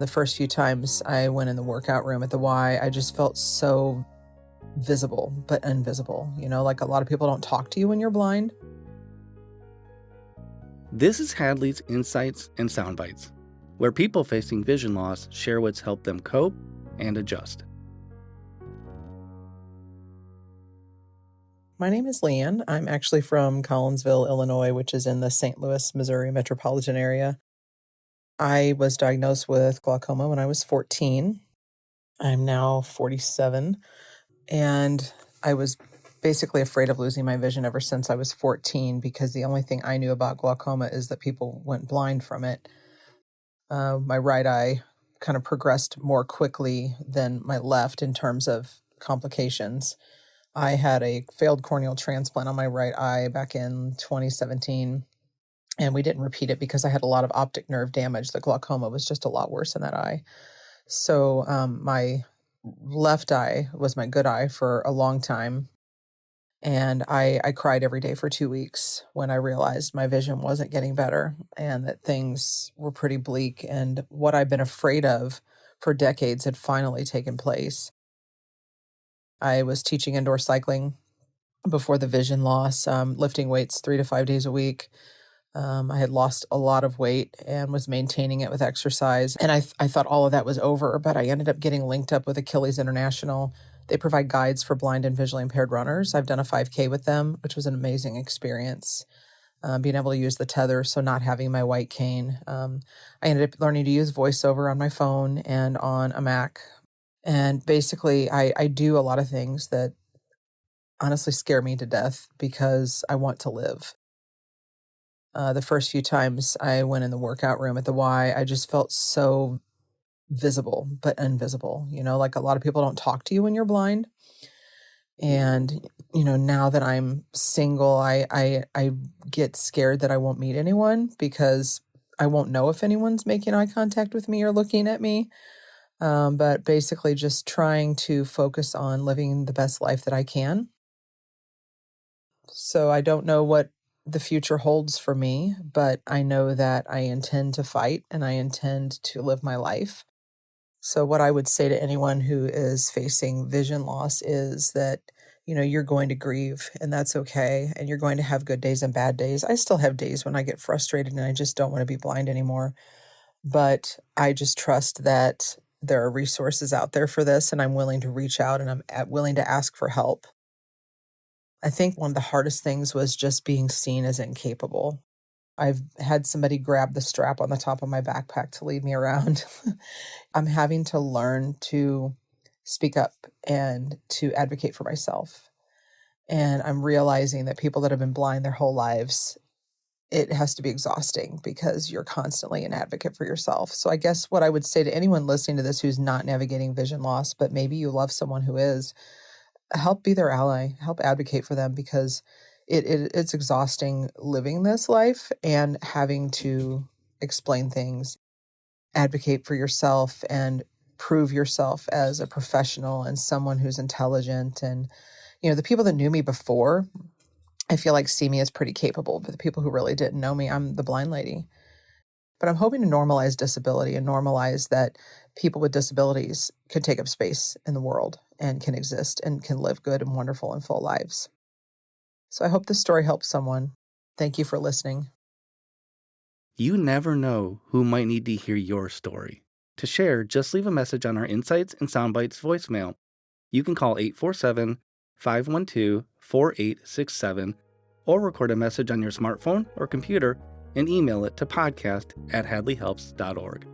The first few times I went in the workout room at the Y, I just felt so visible, but invisible. Like a lot of people don't talk to you when you're blind. This is Hadley's Insights and Soundbites, where people facing vision loss share what's helped them cope and adjust. My name is Leighann. I'm actually from Collinsville, Illinois, which is in the St. Louis, Missouri metropolitan area. I was diagnosed with glaucoma when I was 14. I'm now 47, and I was basically afraid of losing my vision ever since I was 14 because the only thing I knew about glaucoma is that people went blind from it. My right eye kind of progressed more quickly than my left in terms of complications. I had a failed corneal transplant on my right eye back in 2017, and we didn't repeat it because I had a lot of optic nerve damage. The glaucoma was just a lot worse in that eye. So my left eye was my good eye for a long time, and I cried every day for 2 weeks when I realized my vision wasn't getting better and that things were pretty bleak, and what I've been afraid of for decades had finally taken place. I was teaching indoor cycling before the vision loss, lifting weights 3 to 5 days a week. I had lost a lot of weight and was maintaining it with exercise. And I thought all of that was over, but I ended up getting linked up with Achilles International. They provide guides for blind and visually impaired runners. I've done a 5K with them, which was an amazing experience. Being able to use the tether, so not having my white cane. I ended up learning to use VoiceOver on my phone and on a Mac. And basically, I do a lot of things that honestly scare me to death because I want to live. The first few times I went in the workout room at the Y, I just felt so visible, but invisible. Like a lot of people don't talk to you when you're blind. And, now that I'm single, I get scared that I won't meet anyone because I won't know if anyone's making eye contact with me or looking at me. But basically just trying to focus on living the best life that I can. So I don't know what the future holds for me, but I know that I intend to fight and I intend to live my life. So what I would say to anyone who is facing vision loss is that, you're going to grieve and that's okay. And you're going to have good days and bad days. I still have days when I get frustrated and I just don't want to be blind anymore. But I just trust that there are resources out there for this, and I'm willing to reach out and I'm willing to ask for help. I think one of the hardest things was just being seen as incapable. I've had somebody grab the strap on the top of my backpack to lead me around. I'm having to learn to speak up and to advocate for myself. And I'm realizing that people that have been blind their whole lives, it has to be exhausting because you're constantly an advocate for yourself. So I guess what I would say to anyone listening to this who's not navigating vision loss, but maybe you love someone who is, help be their ally, help advocate for them, because it's exhausting living this life and having to explain things, advocate for yourself and prove yourself as a professional and someone who's intelligent. And, the people that knew me before, I feel like see me as pretty capable, but the people who really didn't know me, I'm the blind lady. But I'm hoping to normalize disability and normalize that people with disabilities can take up space in the world and can exist and can live good and wonderful and full lives. So I hope this story helps someone. Thank you for listening. You never know who might need to hear your story. To share, just leave a message on our Insights and Soundbites voicemail. You can call 847-512-4867 or record a message on your smartphone or computer and email it to podcast@hadleyhelps.org.